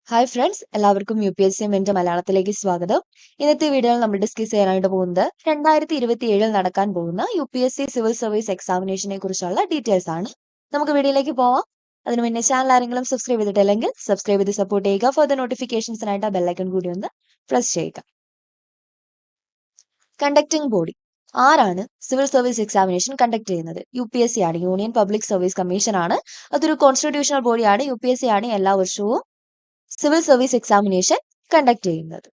Hi friends, എല്ലാവർക്കും UPSC മെന്റ് മലയാളത്തിലേക്ക് സ്വാഗതം. ഇന്നത്തെ വീഡിയോയിൽ നമ്മൾ ഡിസ്കസ് ചെയ്യാനായിട്ട് പോകുന്നത് 2027 നടക്കാൻ പോകുന്ന UPSC സിവിൽ സർവീസ് എക്സാമിനേഷനെ കുറിച്ചുള്ള ഡീറ്റെയിൽസ് ആണ്. നമുക്ക് വീഡിയോയിലേക്ക് പോവാം. അതിനു മുന്നേ ചാനൽ ആരെങ്കിലും സബ്സ്ക്രൈബ് ചെയ്തിട്ടില്ലെങ്കിൽ സബ്സ്ക്രൈബ് ചെയ്ത് സപ്പോർട്ട് ചെയ്യുക. ഫർദർ നോട്ടിഫിക്കേഷൻസിനായിട്ട് ആ ബെല്ലൈക്കൺ കൂടി ഒന്ന് പ്രസ് ചെയ്യുക. കണ്ടക്ടിംഗ് ബോഡി ആരാണ് സിവിൽ സർവീസ് എക്സാമിനേഷൻ കണ്ടക്ട് ചെയ്യുന്നത്? UPSC ആണ്, യൂണിയൻ പബ്ലിക് സർവീസ് കമ്മീഷൻ ആണ്. അതൊരു കോൺസ്റ്റിറ്റ്യൂഷണൽ ബോഡിയാണ്. UPSC ആണ് എല്ലാ വർഷവും സിവിൽ സർവീസ് എക്സാമിനേഷൻ കണ്ടക്ട് ചെയ്യുന്നത്.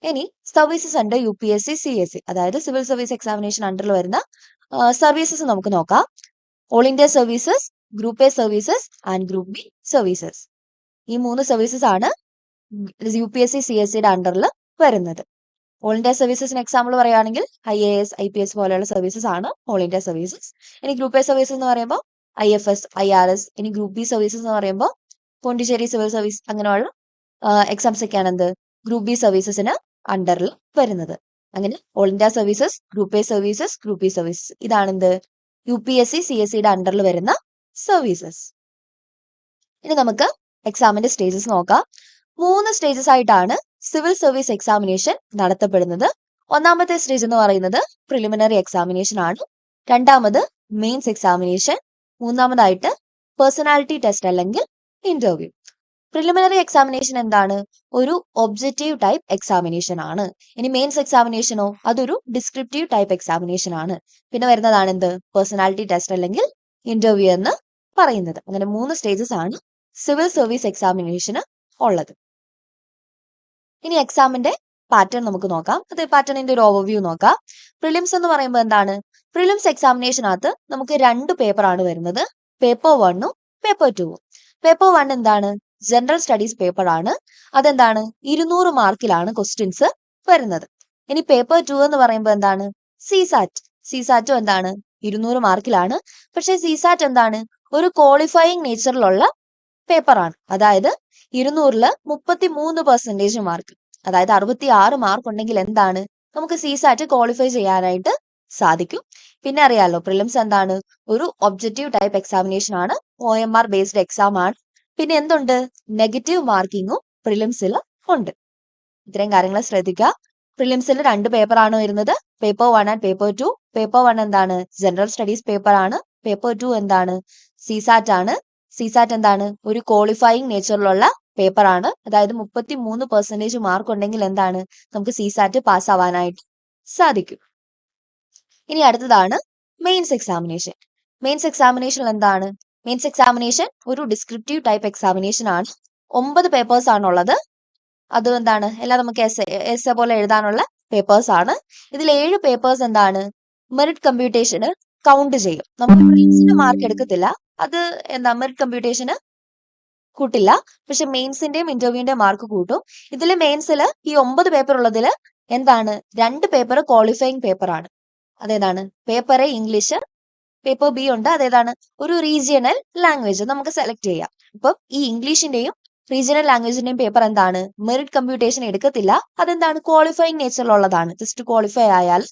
ഇനി സർവീസസ് അണ്ടർ UPSC CSE, അതായത് സിവിൽ സർവീസ് എക്സാമിനേഷൻ അണ്ടറിൽ വരുന്ന സർവീസസ് നമുക്ക് നോക്കാം. All India services, group A services and group B services. ഈ 3 സർവീസസ് ആണ് UPSC CSEയുടെ അണ്ടറിൽ വരുന്നത്. ഓൾ ഇന്ത്യ സർവീസസിന് എക്സാമ്പിൾ പറയുകയാണെങ്കിൽ IAS, IPS പോലെയുള്ള സർവീസസ് ആണ് ഓൾ ഇന്ത്യ സർവീസസ്. ഇനി ഗ്രൂപ്പ് എ സർവീസസ് എന്ന് പറയുമ്പോൾ IFS, IRS. ഇനി ഗ്രൂപ്പ് ബി സർവീസസ് എന്ന് പറയുമ്പോൾ പോണ്ടിച്ചേരി സിവിൽ സർവീസ്, അങ്ങനെയുള്ള എക്സാംസ് ഒക്കെയാണ് എന്ത് ഗ്രൂപ്പ് ബി സർവീസസിന് അണ്ടറിൽ വരുന്നത്. അങ്ങനെ all India services, group A services, group B services, ഇതാണ് എന്ത് UPSC CSEയുടെ അണ്ടറിൽ വരുന്ന സർവീസസ്. ഇനി നമുക്ക് എക്സാമിന്റെ സ്റ്റേജസ് നോക്കാം. 3 സ്റ്റേജസ് ആയിട്ടാണ് സിവിൽ സർവീസ് എക്സാമിനേഷൻ നടത്തപ്പെടുന്നത്. ഒന്നാമത്തെ സ്റ്റേജ് എന്ന് പറയുന്നത് പ്രിലിമിനറി എക്സാമിനേഷൻ ആണ്. രണ്ടാമത് മെയിൻസ് എക്സാമിനേഷൻ. മൂന്നാമതായിട്ട് പേഴ്സണാലിറ്റി ടെസ്റ്റ് അല്ലെങ്കിൽ ഇന്റർവ്യൂ. പ്രിലിമിനറി എക്സാമിനേഷൻ എന്താണ്? ഒരു ഒബ്ജക്റ്റീവ് ടൈപ്പ് എക്സാമിനേഷൻ ആണ്. ഇനി മെയിൻസ് എക്സാമിനേഷനോ അതൊരു ഡിസ്ക്രിപ്റ്റീവ് ടൈപ്പ് എക്സാമിനേഷൻ ആണ്. പിന്നെ വരുന്നതാണ് എന്ത് പേഴ്സണാലിറ്റി ടെസ്റ്റ് അല്ലെങ്കിൽ ഇന്റർവ്യൂ എന്ന് പറയുന്നത്. അങ്ങനെ 3 സ്റ്റേജസ് ആണ് സിവിൽ സർവീസ് എക്സാമിനേഷന് ഉള്ളത്. ഇനി എക്സാമിന്റെ പാറ്റേൺ നമുക്ക് നോക്കാം. അത് പാറ്റേണിന്റെ ഒരു ഓവർവ്യൂ നോക്കാം. പ്രിലിംസ് എന്ന് പറയുമ്പോൾ എന്താണ്? പ്രിലിംസ് എക്സാമിനേഷനകത്ത് നമുക്ക് 2 പേപ്പർ ആണ് വരുന്നത്. പേപ്പർ 1ഉം പേപ്പർ 2ഉം. പേപ്പർ 1 എന്താണ്? ജനറൽ സ്റ്റഡീസ് പേപ്പർ ആണ്. അതെന്താണ്? 200 മാർക്കിലാണ് ക്വസ്റ്റ്യൻസ് വരുന്നത്. ഇനി പേപ്പർ 2 എന്ന് പറയുമ്പോൾ എന്താണ്? സിസാറ്റ്. സിസാറ്റും എന്താണ്? 200 മാർക്കിലാണ്. പക്ഷേ സിസാറ്റ് എന്താണ്? ഒരു ക്വാളിഫയിങ് നേച്ചറിലുള്ള പേപ്പർ ആണ്. അതായത് 200-ല് 33% മാർക്ക്, അതായത് 66 മാർക്ക് ഉണ്ടെങ്കിൽ എന്താണ് നമുക്ക് സിസാറ്റ് ക്വാളിഫൈ ചെയ്യാനായിട്ട് സാധിക്കും. പിന്നെ അറിയാലോ, പ്രിലിംസ് എന്താണ്? ഒരു ഒബ്ജക്റ്റീവ് ടൈപ്പ് എക്സാമിനേഷൻ ആണ്. OMR ബേസ്ഡ് എക്സാം ആണ്. പിന്നെ എന്തുണ്ട്? നെഗറ്റീവ് മാർക്കിങ്ങും പ്രിലിംസിൽ ഉണ്ട്. ഇത്രയും കാര്യങ്ങൾ ശ്രദ്ധിക്കുക. പ്രിലിംസിൽ 2 പേപ്പർ ആണ് വരുന്നത്, പേപ്പർ 1 ആൻഡ് പേപ്പർ 2. പേപ്പർ 1 എന്താണ്? ജനറൽ സ്റ്റഡീസ് പേപ്പർ ആണ്. പേപ്പർ 2 എന്താണ്? സിസാറ്റ് ആണ്. സിസാറ്റ് എന്താണ്? ഒരു ക്വാളിഫയിങ് നേച്ചറിലുള്ള പേപ്പർ ആണ്. അതായത് 33% മാർക്ക് ഉണ്ടെങ്കിൽ എന്താണ് നമുക്ക് സിസാറ്റ് പാസ് ആവാനായിട്ട് സാധിക്കും. ഇനി അടുത്തതാണ് മെയിൻസ് എക്സാമിനേഷൻ. മെയിൻസ് എക്സാമിനേഷൻ എന്താണ്? മെയിൻസ് എക്സാമിനേഷൻ ഒരു ഡിസ്ക്രിപ്റ്റീവ് ടൈപ്പ് എക്സാമിനേഷൻ ആണ്. 9 പേപ്പേഴ്സ് ആണുള്ളത്. അത് എന്താണ്? എല്ലാം നമുക്ക് എസ് പോലെ എഴുതാനുള്ള പേപ്പേഴ്സ് ആണ്. ഇതിൽ 7 പേപ്പേഴ്സ് എന്താണ്? മെറിറ്റ് കമ്പ്യൂട്ടേഷന് കൗണ്ട് ചെയ്യും. നമ്മൾ പ്രിലിംസിന്റെ മാർക്ക് എടുക്കത്തില്ല. അത് എന്താ മെറിറ്റ് കമ്പ്യൂട്ടേഷന് കൂട്ടില്ല. പക്ഷെ മെയിൻസിന്റെയും ഇന്റർവ്യൂവിന്റെയും മാർക്ക് കൂട്ടും. ഇതിൽ മെയിൻസിൽ ഈ 9 പേപ്പർ ഉള്ളതിൽ എന്താണ്? 2 പേപ്പർ ക്വാളിഫയിങ് പേപ്പർ ആണ്. അതേതാണ്? Paper A English, paper B ഉണ്ട്. അതേതാണ്? ഒരു റീജിയണൽ ലാംഗ്വേജ് നമുക്ക് സെലക്ട് ചെയ്യാം. അപ്പം ഈ ഇംഗ്ലീഷിന്റെയും റീജിയണൽ ലാംഗ്വേജിന്റെയും പേപ്പർ എന്താണ്? മെറിറ്റ് കമ്പ്യൂട്ടേഷൻ എടുക്കത്തില്ല. അതെന്താണ്? ക്വാളിഫയിങ് നേച്ചറിലുള്ളതാണ്. ജസ്റ്റ് ക്വാളിഫൈ ആയാൽ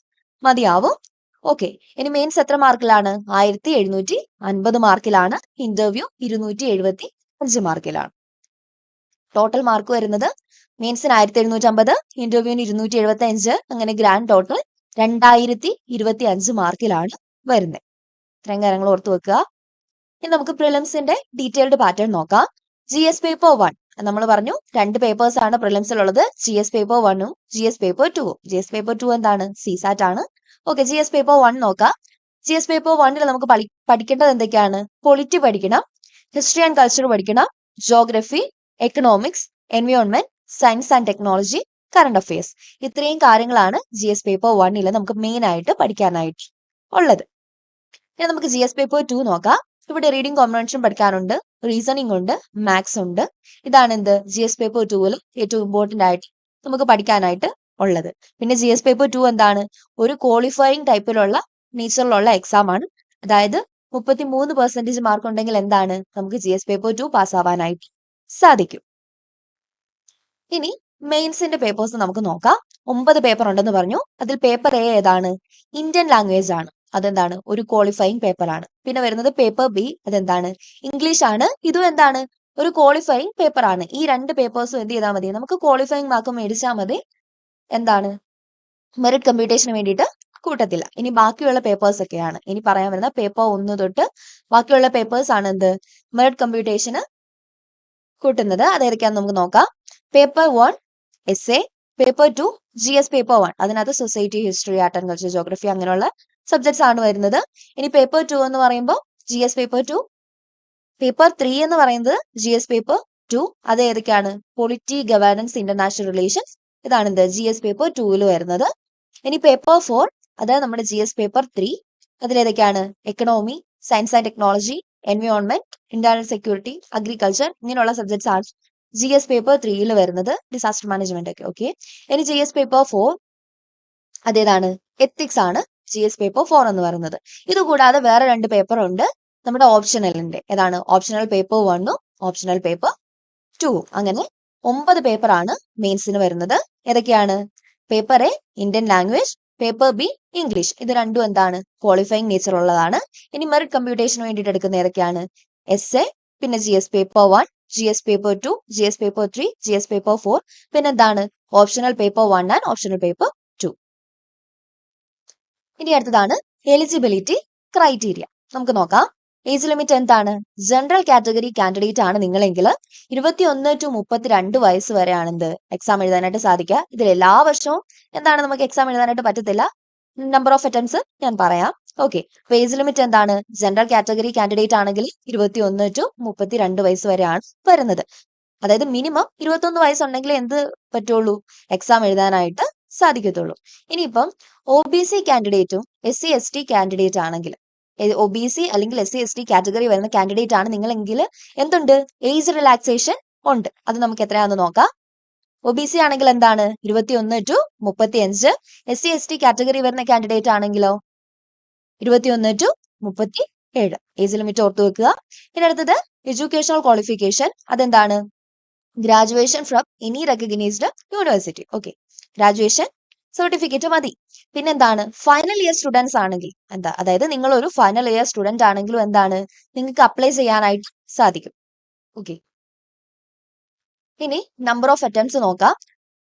മതിയാവും. ഓക്കെ. ഇനി മെയിൻസ് എത്ര മാർക്കിലാണ്? 1750 മാർക്കിലാണ്. ഇന്റർവ്യൂ 275 മാർക്കിലാണ്. ടോട്ടൽ മാർക്ക് വരുന്നത് മെയിൻസിന് 1750, ഇന്റർവ്യൂവിന് 275. അങ്ങനെ ഗ്രാൻഡ് ടോട്ടൽ 2025 മാർക്കിലാണ് വരുന്നത്. ഇത്രയും കാര്യങ്ങൾ ഓർത്ത് വെക്കുക. ഇനി നമുക്ക് പ്രിലിംസിന്റെ ഡീറ്റെയിൽഡ് പാറ്റേൺ നോക്കാം. GS പേപ്പർ 1 നമ്മൾ പറഞ്ഞു 2 പേപ്പേഴ്സ് ആണ് പ്രിലിംസിലുള്ളത്. GS പേപ്പർ 1ഉം GS പേപ്പർ 2ഉം. GS പേപ്പർ 2 എന്താണ്? സിസാറ്റ് ആണ്. ഓക്കെ. GS പേപ്പർ 1 നോക്കാം. GS പേപ്പർ 1ൽ നമുക്ക് പഠിക്കേണ്ടത് എന്തൊക്കെയാണ്? പൊളിറ്റി പഠിക്കണം, ഹിസ്റ്ററി ആൻഡ് കൾച്ചർ പഠിക്കണം, geography, economics, environment, science and technology, current affairs. ഇത്രയും കാര്യങ്ങളാണ് GS പേപ്പർ 1ൽ നമുക്ക് മെയിൻ ആയിട്ട് പഠിക്കാനായിട്ട് ഉള്ളത്. ഇനി നമുക്ക് GS പേപ്പർ 2 നോക്കാം. ഇവിടെ റീഡിംഗ് കോമ്പ്രഹെൻഷൻ പഠിക്കാനുണ്ട്, റീസണിംഗ് ഉണ്ട്, മാത്സ് ഉണ്ട്. ഇതാണ് എന്ത് GS പേപ്പർ 2ൽ ഏറ്റവും ഇമ്പോർട്ടന്റ് ആയിട്ട് നമുക്ക് പഠിക്കാനായിട്ട് ഉള്ളത്. പിന്നെ GS പേപ്പർ 2 എന്താണ്? ഒരു ക്വാളിഫയിങ് ടൈപ്പിലുള്ള നേച്ചറിലുള്ള എക്സാം ആണ്. അതായത് 33% മാർക്ക് ഉണ്ടെങ്കിൽ എന്താണ് നമുക്ക് GS പേപ്പർ 2 പാസ് ആവാനായിട്ട് സാധിക്കും. ഇനി മെയിൻസിന്റെ പേപ്പേഴ്സ് നമുക്ക് നോക്കാം. 9 പേപ്പർ ഉണ്ടെന്ന് പറഞ്ഞു. അതിൽ പേപ്പർ എ ഏതാണ്? ഇന്ത്യൻ ലാംഗ്വേജ് ആണ്. അതെന്താണ്? ഒരു ക്വാളിഫയിങ് പേപ്പർ ആണ്. പിന്നെ വരുന്നത് പേപ്പർ ബി, അതെന്താണ്? ഇംഗ്ലീഷ് ആണ്. ഇതും എന്താണ്? ഒരു ക്വാളിഫയിങ് പേപ്പർ ആണ്. ഈ 2 പേപ്പേഴ്സും എന്ത് ചെയ്താൽ മതി, നമുക്ക് ക്വാളിഫയിങ് മാർക്ക് മേടിച്ചാൽ മതി. എന്താണ്, മെറിറ്റ് കമ്പ്യൂട്ടേഷന് വേണ്ടിയിട്ട് കൂട്ടത്തില്ല. ഇനി ബാക്കിയുള്ള പേപ്പേഴ്സ് ഒക്കെയാണ് ഇനി പറയാൻ വരുന്ന പേപ്പർ 1 തൊട്ട് ബാക്കിയുള്ള പേപ്പേഴ്സ് ആണ് എന്ത് മെറിറ്റ് കമ്പ്യൂട്ടേഷന് കൂട്ടുന്നത്. അതേതൊക്കെയാന്ന് നമുക്ക് നോക്കാം. Paper 1 SA, paper 2 GS paper 1, അതിനകത്ത് society, history, art and culture, geography അങ്ങനെയുള്ള സബ്ജക്ട്സ് ആണ് വരുന്നത്. ഇനി പേപ്പർ 2 എന്ന് പറയുമ്പോൾ GS പേപ്പർ 2. പേപ്പർ 3 എന്ന് പറയുന്നത് GS പേപ്പർ 2, അത് ഏതൊക്കെയാണ്, പൊളിറ്റി, ഗവേണൻസ്, ഇന്റർനാഷണൽ റിലേഷൻസ്, ഇതാണ് എന്ത് GS പേപ്പർ 2 വരുന്നത്. ഇനി പേപ്പർ 4, അതായത് നമ്മുടെ GS പേപ്പർ 3, അതിലേതൊക്കെയാണ് economy, science and technology, environment, internal security, agriculture ഇങ്ങനെയുള്ള സബ്ജക്ട്സ് ആണ് GS പേപ്പർ 3 വരുന്നത്. ഡിസാസ്റ്റർ മാനേജ്മെന്റ് ഒക്കെ. ഓക്കെ, ഇനി GS പേപ്പർ 4 അതേതാണ്, എത്തിക്സ് ആണ് GS പേപ്പർ 4 എന്ന് പറയുന്നത്. ഇതുകൂടാതെ വേറെ 2 പേപ്പർ ഉണ്ട് നമ്മുടെ ഓപ്ഷണലിന്റെ. ഏതാണ്, ഓപ്ഷണൽ പേപ്പർ 1ഉം ഓപ്ഷണൽ പേപ്പർ 2ഉം. അങ്ങനെ 9 പേപ്പർ ആണ് മെയിൻസിന് വരുന്നത്. ഏതൊക്കെയാണ്, paper A Indian language, paper B English. ഇത് രണ്ടും എന്താണ്, ക്വാളിഫയിങ് നേച്ചർ ഉള്ളതാണ്. ഇനി മെറിറ്റ് കമ്പ്യൂട്ടേഷന് വേണ്ടിയിട്ട് എടുക്കുന്ന ഏതൊക്കെയാണ്, എസ്എ, പിന്നെ GS paper 1, GS paper 2, GS paper 3, GS paper 4, പിന്നെ എന്താണ് optional paper 1 and optional paper 2. ഇനി അടുത്തതാണ് എലിജിബിലിറ്റി ക്രൈറ്റീരിയ. നമുക്ക് നോക്കാം. ഏജ് ലിമിറ്റ് എന്താണ്, ജനറൽ കാറ്റഗറി കാൻഡിഡേറ്റ് ആണ് നിങ്ങളെങ്കിൽ 21 to 32 വയസ്സ് വരെയാണ് എന്ത് എക്സാം എഴുതാനായിട്ട് സാധിക്കുക. ഇതിൽ എല്ലാ വർഷവും എന്താണ് നമുക്ക് എക്സാം എഴുതാനായിട്ട് പറ്റത്തില്ല. നമ്പർ ഓഫ് അറ്റംപ്റ്റ്സ് ഞാൻ പറയാം. ഓക്കെ, അപ്പൊ ഏജ് ലിമിറ്റ് എന്താണ്, ജനറൽ കാറ്റഗറി കാൻഡിഡേറ്റ് ആണെങ്കിൽ 21 to 32 വയസ്സ് വരെയാണ് വരുന്നത്. അതായത് മിനിമം 21 വയസ്സുണ്ടെങ്കിൽ എന്ത് പറ്റുള്ളൂ, എക്സാം എഴുതാനായിട്ട് സാധിക്കത്തുള്ളൂ. ഇനിയിപ്പം OBC കാൻഡിഡേറ്റും SC/ST കാൻഡിഡേറ്റ് ആണെങ്കിൽ, OBC അല്ലെങ്കിൽ SC/ST കാറ്റഗറി വരുന്ന കാൻഡിഡേറ്റ് ആണ് നിങ്ങളെങ്കിൽ എന്തുണ്ട്, ഏജ് റിലാക്സേഷൻ ഉണ്ട്. അത് നമുക്ക് എത്രയാണെന്ന് നോക്കാം. OBC ആണെങ്കിൽ എന്താണ് 21 to 35, SC/ST കാറ്റഗറി വരുന്ന കാൻഡിഡേറ്റ് ആണെങ്കിലോ 21 to 37. ഏജ് ലിമിറ്റ് ഓർത്തു വെക്കുക. ഇനി അടുത്തത് എഡ്യൂക്കേഷണൽ ക്വാളിഫിക്കേഷൻ. അതെന്താണ്, graduation from any recognised university. Okay, graduation certificate മതി. പിന്നെന്താണ്, ഫൈനൽ ഇയർ സ്റ്റുഡൻസ് ആണെങ്കിൽ എന്താ, അതായത് നിങ്ങൾ ഒരു ഫൈനൽ ഇയർ സ്റ്റുഡന്റ് ആണെങ്കിലും എന്താണ് നിങ്ങൾക്ക് അപ്ലൈ ചെയ്യാനായിട്ട് സാധിക്കും. ഓക്കെ, ഇനി നമ്പർ ഓഫ് അറ്റംപ്റ്റ്സ് നോക്കാം.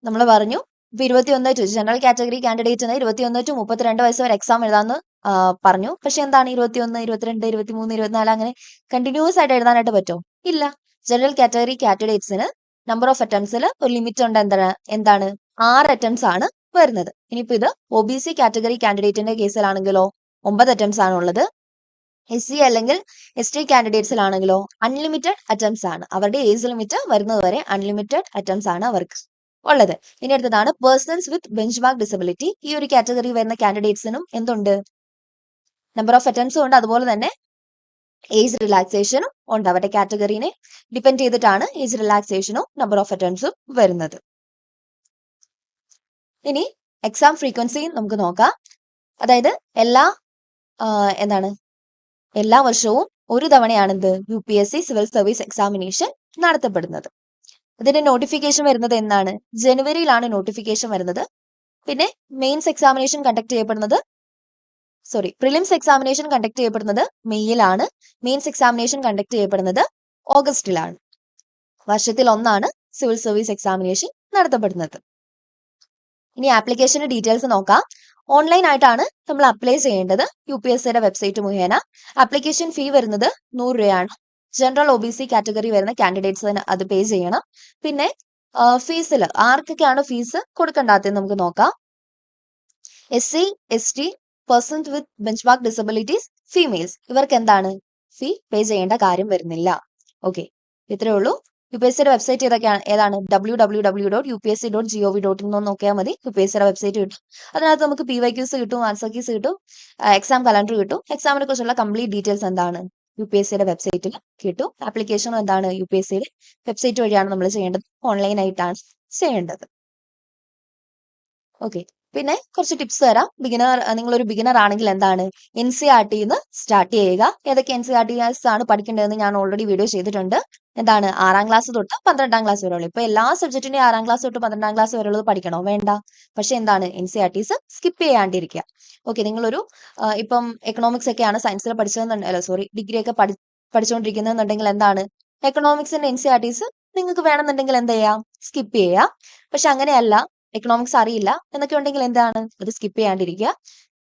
നമ്മൾ പറഞ്ഞു ഇപ്പൊ 21 to ജനറൽ കാറ്റഗറി കാൻഡിഡേറ്റിന് 21 to 32 വയസ്സ് വരെ എക്സാം എഴുതാന്ന് പറഞ്ഞു. പക്ഷെ എന്താണ് 21, 22, 23, 24 അങ്ങനെ കണ്ടിന്യൂസ് ആയിട്ട് എഴുതാനായിട്ട് പറ്റുമോ, ഇല്ല. ജനറൽ കാറ്റഗറി കാൻഡിഡേറ്റ്സിന് നമ്പർ ഓഫ് അറ്റംപ്റ്റ്സിൽ ഒരു ലിമിറ്റ് ഉണ്ട്. എന്താണ് 6 അറ്റംപ്റ്റ്സ് ആണ് വരുന്നത്. ഇനിയിപ്പോ ഇത് OBC കാറ്റഗറി കാൻഡിഡേറ്റിന്റെ കേസിലാണെങ്കിലോ 9 അറ്റംപ്റ്റ്സ് ആണ് ഉള്ളത്. SC അല്ലെങ്കിൽ ST കാൻഡിഡേറ്റ്സിലാണെങ്കിലോ അൺലിമിറ്റഡ് അറ്റംപ്റ്റ്സ് ആണ്. അവരുടെ ഏജ് ലിമിറ്റ് വരുന്നത് വരെ അൺലിമിറ്റഡ് അറ്റംപ്റ്റ്സ് ആണ് അവർക്ക് ഉള്ളത്. ഇനി അടുത്തതാണ് persons with benchmark disability. ഈ ഒരു കാറ്റഗറി വരുന്ന കാൻഡിഡേറ്റ്സിനും എന്തുണ്ട്, നമ്പർ ഓഫ് അറ്റംപ്റ്റ്സും ഉണ്ട്, അതുപോലെ തന്നെ ഏജ് റിലാക്സേഷനും ഉണ്ട്. അവരുടെ കാറ്റഗറിനെ ഡിപ്പെൻഡ് ചെയ്തിട്ടാണ് ഏജ് റിലാക്സേഷനും നമ്പർ ഓഫ് അറ്റംപ്റ്റ്സും വരുന്നത്. ഇനി എക്സാം ഫ്രീക്വൻസി നമുക്ക് നോക്കാം. അതായത് എല്ലാ വർഷവും ഒരു തവണയാണ് UPSC സിവിൽ സർവീസ് എക്സാമിനേഷൻ നടത്തപ്പെടുന്നത്. ഇതിന്റെ നോട്ടിഫിക്കേഷൻ വരുന്നത് എന്നാണ്, ജനുവരിയിലാണ് നോട്ടിഫിക്കേഷൻ വരുന്നത്. പിന്നെ മെയിൻസ് എക്സാമിനേഷൻ കണ്ടക്ട് ചെയ്യപ്പെടുന്നത് പ്രിലിംസ് എക്സാമിനേഷൻ കണ്ടക്ട് ചെയ്യപ്പെടുന്നത് മെയ്യിലാണ്. മെയിൻസ് എക്സാമിനേഷൻ കണ്ടക്ട് ചെയ്യപ്പെടുന്നത് ഓഗസ്റ്റിലാണ്. വർഷത്തിൽ ഒന്നാണ് സിവിൽ സർവീസ് എക്സാമിനേഷൻ നടത്തപ്പെടുന്നത്. ഇനി ആപ്ലിക്കേഷന്റെ ഡീറ്റെയിൽസ് നോക്കാം. ഓൺലൈൻ ആയിട്ടാണ് നമ്മൾ അപ്ലൈ ചെയ്യേണ്ടത് UPSCയുടെ വെബ്സൈറ്റ് മുഖേന. ആപ്ലിക്കേഷൻ ഫീ വരുന്നത് 100 രൂപയാണ്. ജനറൽ OBC കാറ്റഗറി വരുന്ന കാൻഡിഡേറ്റ്സിന് അത് പേ ചെയ്യണം. പിന്നെ ഫീസിൽ ആർക്കൊക്കെയാണ് ഫീസ് കൊടുക്കേണ്ടാത്തത് നമുക്ക് നോക്കാം. SC, ST, persons with benchmark disabilities, females, ഇവർക്ക് എന്താണ് ഫീ പേ ചെയ്യേണ്ട കാര്യം വരുന്നില്ല. ഓക്കെ, ഇത്രയേ ഉള്ളൂ. UPSCയുടെ വെബ്സൈറ്റ് ഏതാണ് www.upsc.gov.in നോക്കിയാൽ മതി. UPSCയുടെ വെബ്സൈറ്റ് കിട്ടും. അതിനകത്ത് നമുക്ക് PYQs കിട്ടും, ആൻസർ കീസ് കിട്ടും, എക്സാം കലണ്ടർ കിട്ടും. എക്സാമിനെ കുറിച്ചുള്ള കംപ്ലീറ്റ് ഡീറ്റെയിൽസ് എന്താണ് UPSCയുടെ വെബ്സൈറ്റിൽ കിട്ടും. ആപ്ലിക്കേഷനും എന്താണ് UPSCയുടെ വെബ്സൈറ്റ് വഴിയാണ് നമ്മൾ ചെയ്യേണ്ടത്, ഓൺലൈൻ ആയിട്ടാണ് ചെയ്യേണ്ടത്. ഓക്കെ, പിന്നെ കുറച്ച് ടിപ്സ് തരാം. നിങ്ങളൊരു ബിഗിനർ ആണെങ്കിൽ എന്താണ് NCERT സ്റ്റാർട്ട് ചെയ്യുക. ഏതൊക്കെ NCERTs ആണ് പഠിക്കേണ്ടതെന്ന് ഞാൻ ഓൾറെഡി വീഡിയോ ചെയ്തിട്ടുണ്ട്. എന്താണ് 6ാം ക്ലാസ് തൊട്ട് 12ാം ക്ലാസ് വരെയുള്ളൂ. ഇപ്പൊ എല്ലാ സബ്ജക്റ്റിന്റെയും 6ാം ക്ലാസ് തൊട്ട് 12ാം ക്ലാസ് വരെയുള്ളത് പഠിക്കണോ, വേണ്ട. പക്ഷെ എന്താണ് NCERTs സ്കിപ്പ് ചെയ്യാണ്ടിരിക്കുക. ഓക്കെ, നിങ്ങളൊരു ഇപ്പം എക്കണോമിക്സ് ഒക്കെയാണ് സയൻസിൽ പഠിച്ചതെന്നുണ്ടെങ്കിൽ ഡിഗ്രി ഒക്കെ പഠിച്ചുകൊണ്ടിരിക്കുന്നതെന്നുണ്ടെങ്കിൽ എന്താണ് എക്കണോമിക്സിന്റെ NCERTs നിങ്ങൾക്ക് വേണമെന്നുണ്ടെങ്കിൽ എന്ത് ചെയ്യാം, സ്കിപ്പ് ചെയ്യാം. പക്ഷെ അങ്ങനെയല്ല, എക്കണോമിക്സ് അറിയില്ല എന്നൊക്കെ ഉണ്ടെങ്കിൽ എന്താണ്, അത് സ്കിപ്പ് ചെയ്യാണ്ടിരിക്കുക.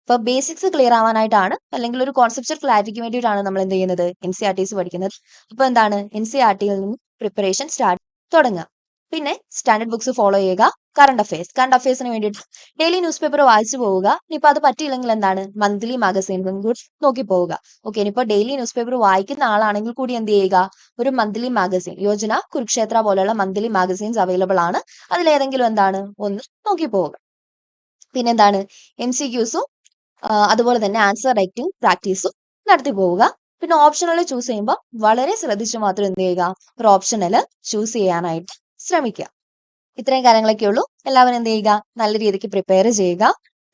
ഇപ്പൊ ബേസിക്സ് ക്ലിയർ ആവാനായിട്ടാണ്, അല്ലെങ്കിൽ ഒരു കോൺസെപ്റ്റൽ ക്ലാരിറ്റിക്ക് വേണ്ടിയിട്ടാണ് നമ്മൾ എന്ത് ചെയ്യുന്നത്, NCERTs പഠിക്കുന്നത്. അപ്പൊ എന്താണ്, NCERTയിൽ നിന്ന് പ്രിപ്പറേഷൻ സ്റ്റാർട്ട് തുടങ്ങുക. പിന്നെ സ്റ്റാൻഡേർഡ് ബുക്സ് ഫോളോ ചെയ്യുക. കറണ്ട് അഫയേഴ്സിന് വേണ്ടിയിട്ട് ഡെയിലി ന്യൂസ് പേപ്പർ വായിച്ചു പോവുക. ഇനിയിപ്പോ അത് പറ്റിയില്ലെങ്കിൽ എന്താണ്, മന്ത്ലി മാഗസീനും കൂടി നോക്കി പോവുക. ഓക്കെ, ഇനിയിപ്പോ ഡെയിലി ന്യൂസ് പേപ്പർ വായിക്കുന്ന ആളാണെങ്കിൽ കൂടി എന്ത് ചെയ്യുക, ഒരു മന്ത്ലി മാഗസീൻ, യോജന, കുരുക്ഷേത്ര പോലെയുള്ള മന്ത്ലി മാഗസീൻസ് അവൈലബിൾ ആണ്. അതിലേതെങ്കിലും എന്താണ് ഒന്ന് നോക്കി പോവുക. പിന്നെന്താണ്, MCQസും അതുപോലെ തന്നെ ആൻസർ റൈറ്റിംഗ് പ്രാക്ടീസും നടത്തി പോവുക. പിന്നെ ഓപ്ഷണൽ ചൂസ് ചെയ്യുമ്പോൾ വളരെ ശ്രദ്ധിച്ച് മാത്രം എന്ത് ചെയ്യുക, ഒരു ഓപ്ഷണൽ ചൂസ് ചെയ്യാനായിട്ട് ശ്രമിക്കുക. ഇത്രയും കാര്യങ്ങളൊക്കെ ഉള്ളൂ. എല്ലാവരും എന്ത് ചെയ്യുക, നല്ല രീതിക്ക് പ്രിപ്പയർ ചെയ്യുക.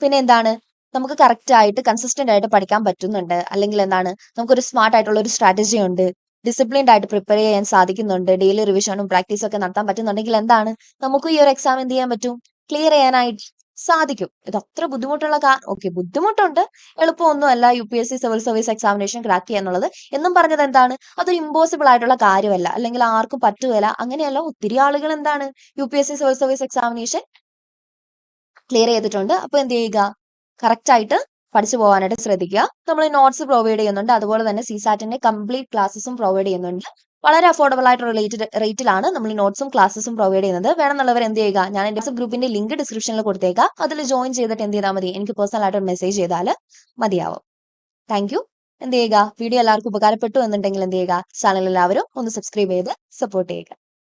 പിന്നെ എന്താണ്, നമുക്ക് കറക്റ്റ് ആയിട്ട് കൺസിസ്റ്റന്റ് ആയിട്ട് പഠിക്കാൻ പറ്റുന്നുണ്ട്, അല്ലെങ്കിൽ എന്താണ്, നമുക്കൊരു സ്മാർട്ട് ആയിട്ടുള്ള ഒരു സ്ട്രാറ്റജി ഉണ്ട്, ഡിസിപ്ലിൻഡ് ആയിട്ട് പ്രിപ്പയർ ചെയ്യാൻ സാധിക്കുന്നുണ്ട്, ഡെയിലി റിവിഷനും പ്രാക്ടീസും ഒക്കെ നടത്താൻ പറ്റുന്നുണ്ടെങ്കിൽ എന്താണ്, നമുക്ക് ഈ ഒരു എക്സാം എന്ത് ചെയ്യാൻ പറ്റും, ക്ലിയർ ചെയ്യാനായിട്ട് സാധിക്കും. ഇത് അത്ര ബുദ്ധിമുട്ടുള്ള ഓക്കെ, ബുദ്ധിമുട്ടുണ്ട്, എളുപ്പമൊന്നുമല്ല UPSC civil service examination crack ചെയ്യുക എന്നുള്ളത്. എന്നും പറഞ്ഞത് എന്താണ്, അതൊരു ഇമ്പോസിബിൾ ആയിട്ടുള്ള കാര്യമല്ല, അല്ലെങ്കിൽ ആർക്കും പറ്റുകയില്ല, അങ്ങനെയല്ല. ഒത്തിരി ആളുകൾ എന്താണ്, UPSC civil service examination clear ചെയ്തിട്ടുണ്ട്. അപ്പൊ എന്ത് ചെയ്യുക, കറക്റ്റ് ആയിട്ട് പഠിച്ചു പോകാനായിട്ട് ശ്രദ്ധിക്കുക. നമ്മൾ നോട്ട്സ് പ്രൊവൈഡ് ചെയ്യുന്നുണ്ട്, അതുപോലെ തന്നെ CSATന്റെ കംപ്ലീറ്റ് ക്ലാസ്സസും പ്രൊവൈഡ് ചെയ്യുന്നുണ്ട്. വളരെ അഫോർഡബിൾ ആയിട്ടുള്ള റേറ്റിലാണ് നമ്മൾ നോട്ട്സും ക്ലാസ്സസും പ്രൊവൈഡ് ചെയ്യുന്നത്. വേണമെന്നുള്ളവർ എന്ത് ചെയ്യുക, ഞാൻ എന്റെ ഗ്രൂപ്പിന്റെ ലിങ്ക് ഡിസ്ക്രിപ്ഷനിൽ കൊടുത്തേക്കാം, അതിൽ ജോയിൻ ചെയ്തിട്ട് എന്ത് ചെയ്താൽ മതി, എനിക്ക് പേഴ്സണൽ ആയിട്ട് മെസ്സേജ് ചെയ്താൽ മതിയാവും. Thank you. എന്ത് ചെയ്യുക, വീഡിയോ എല്ലാവർക്കും ഉപകാരപ്പെട്ടു എന്നുണ്ടെങ്കിൽ എന്ത് ചെയ്യുക, ചാനൽ എല്ലാവരും ഒന്ന് സബ്സ്ക്രൈബ് ചെയ്ത് സപ്പോർട്ട് ചെയ്യുക.